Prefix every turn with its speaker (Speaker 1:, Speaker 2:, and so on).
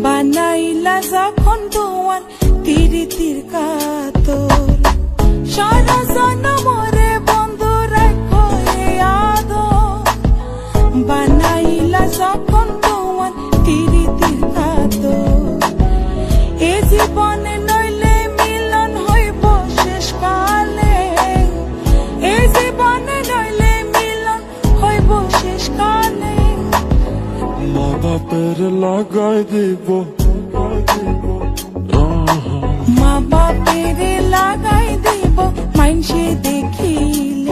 Speaker 1: বানাইলা যখন তোমার তিরিতির কাতর সারা জনমরে বন্ধু রাখো এ আদর বানাইলা যখন তোমার তিরিতির কাতর এ জীবনে নইলে মিলন হইব শেষ কালে এ জীবনে নইলে মিলন হইব শেষ কালে
Speaker 2: মা বাপের লাগাই দিব
Speaker 1: মা বাপের লাগাই দিব মাইনসে দেখিলে